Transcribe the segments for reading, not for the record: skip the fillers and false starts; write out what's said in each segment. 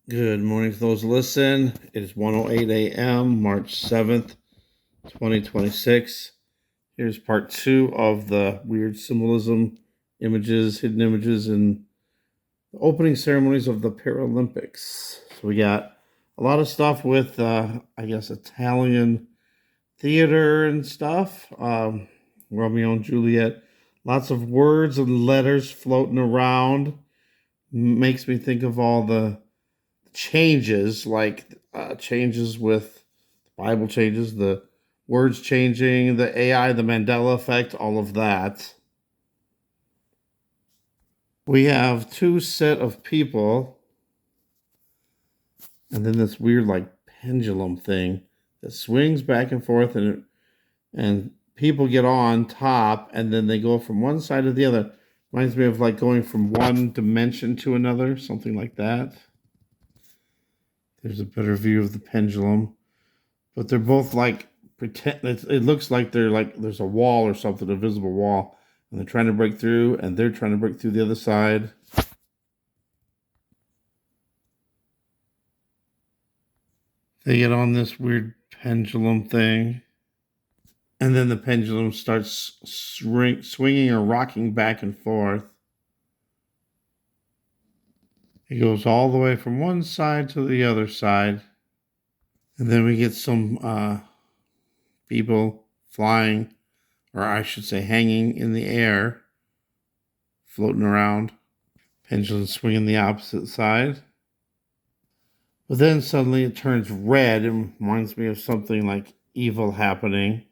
Good morning to those who listen. It is 1:08 a.m., March 7th, 2026. Here's part two of the weird symbolism images, hidden images in the opening ceremonies of the Paralympics. So we got a lot of stuff with, Italian theater and stuff. Romeo and Juliet. Lots of words and letters floating around. Makes me think of all the changes, changes with the Bible changes, the words changing, the AI, the Mandela effect, all of that. We have two set of people, and then this weird pendulum thing that swings back and forth, and people get on top, and then they go from one side to the other. Reminds me of like going from one dimension to another, something like that. There's a better view of the pendulum. But they're both like pretend. It looks like they're like there's a wall or something, a visible wall, and they're trying to break through, and they're trying to break through the other side. They get on this weird pendulum thing, and then the pendulum starts swinging or rocking back and forth. It goes all the way from one side to the other side, and then we get some people flying, or I should say, hanging in the air, floating around. Pendulum swinging the opposite side. But then suddenly it turns red and reminds me of something like evil happening.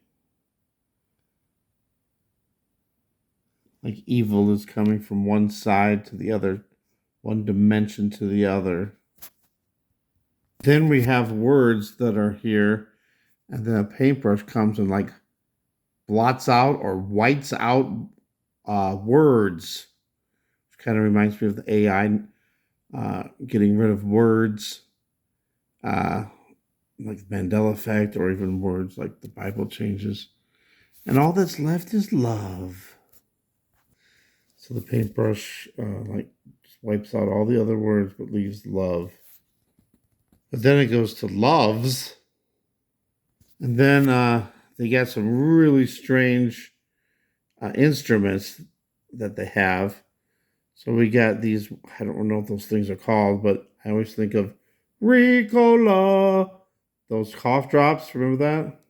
Like evil is coming from one side to the other, one dimension to the other. Then we have words that are here, and then a paintbrush comes and like blots out or whites out words. Which kind of reminds me of the AI getting rid of words. Like the Mandela effect, or even words like the Bible changes. And all that's left is love. So the paintbrush just wipes out all the other words but leaves love. But then it goes to loves. And then they got some really strange instruments that they have. So we got these, I don't know what those things are called, but I always think of Ricola. Those cough drops, remember that?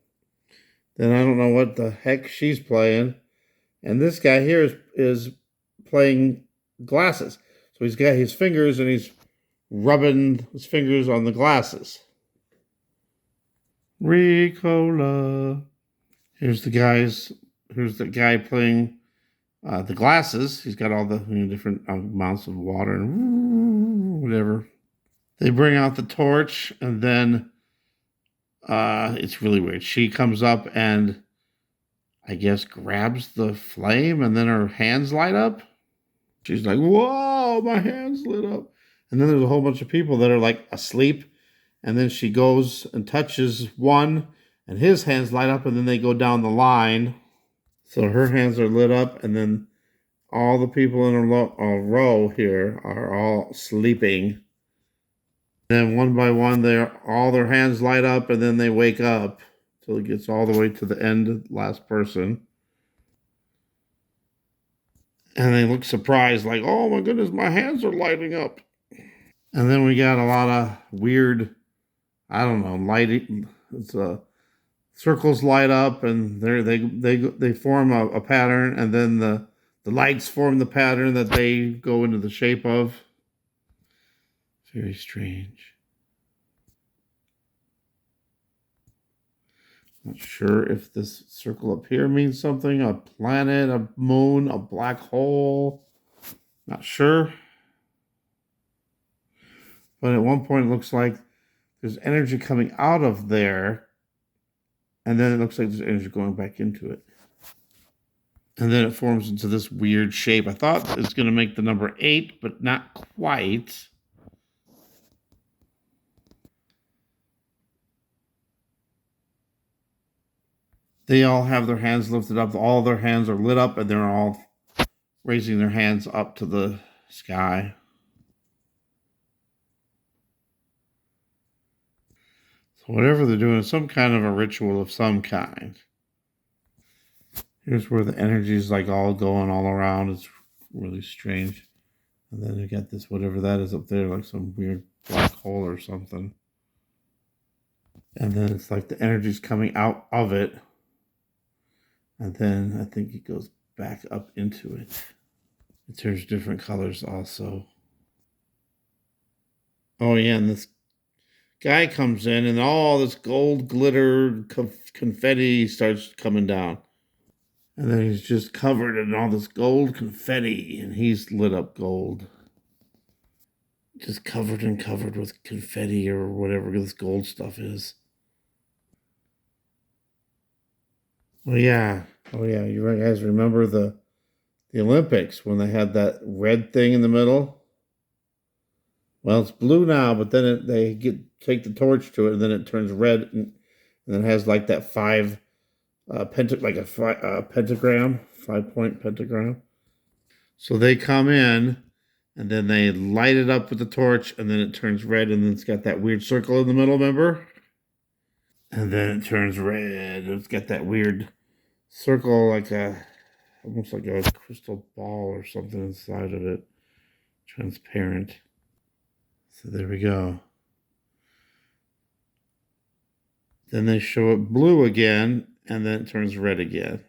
Then I don't know what the heck she's playing. And this guy here is playing glasses. So he's got his fingers and he's rubbing his fingers on the glasses. Ricola. Here's the guy playing the glasses. He's got all the different amounts of water and whatever. They bring out the torch, and then it's really weird. She comes up and I guess grabs the flame, and then her hands light up. She's like, whoa, my hands lit up. And then there's a whole bunch of people that are like asleep. And then she goes and touches one, and his hands light up, and then they go down the line. So her hands are lit up, and then all the people in a row here are all sleeping. Then one by one, all their hands light up, and then they wake up till it gets all the way to the end, last person. And they look surprised, like, oh my goodness, my hands are lighting up. And then we got a lot of weird, I don't know, lighting. It's circles light up, and they form a pattern, and then the lights form the pattern that they go into the shape of. Very strange. Not sure if this circle up here means something, a planet, a moon, a black hole. Not sure. But at one point it looks like there's energy coming out of there, and then it looks like there's energy going back into it. And then it forms into this weird shape. I thought it's going to make the number 8, but not quite. They all have their hands lifted up. All their hands are lit up, and they're all raising their hands up to the sky. So whatever they're doing is some kind of a ritual of some kind. Here's where the energy is like all going all around. It's really strange. And then you got this, whatever that is up there, like some weird black hole or something. And then it's like the energy's coming out of it. And then I think it goes back up into it. It turns different colors also. Oh, yeah, and this guy comes in, and all this gold glitter confetti starts coming down. And then he's just covered in all this gold confetti, and he's lit up gold. Just covered and covered with confetti or whatever this gold stuff is. Oh yeah. Oh yeah. You guys remember the Olympics when they had that red thing in the middle? Well, it's blue now, but then they take the torch to it, and then it turns red, and then it has like that pentagram, 5-point pentagram. So they come in, and then they light it up with the torch, and then it turns red, and then it's got that weird circle in the middle, remember? And then it turns red. It's got that weird circle, almost like a crystal ball or something inside of it, transparent. So there we go. Then they show it blue again, and then it turns red again.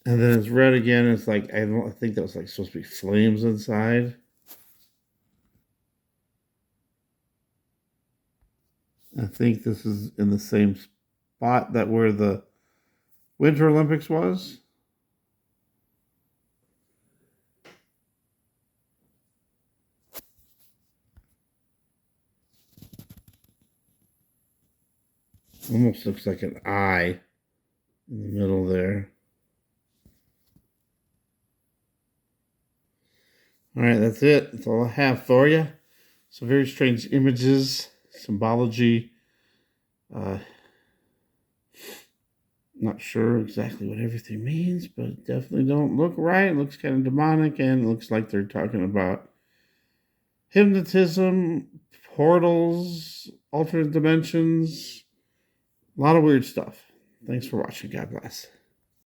And then it's red again. It's like I think that was like supposed to be flames inside. I think this is in the same spot that where the Winter Olympics was. Almost looks like an eye in the middle there. All right, that's it. That's all I have for you. Some very strange images, symbology. Not sure exactly what everything means, but it definitely don't look right. It looks kind of demonic, and it looks like they're talking about hypnotism, portals, alternate dimensions, a lot of weird stuff. Thanks for watching. God bless.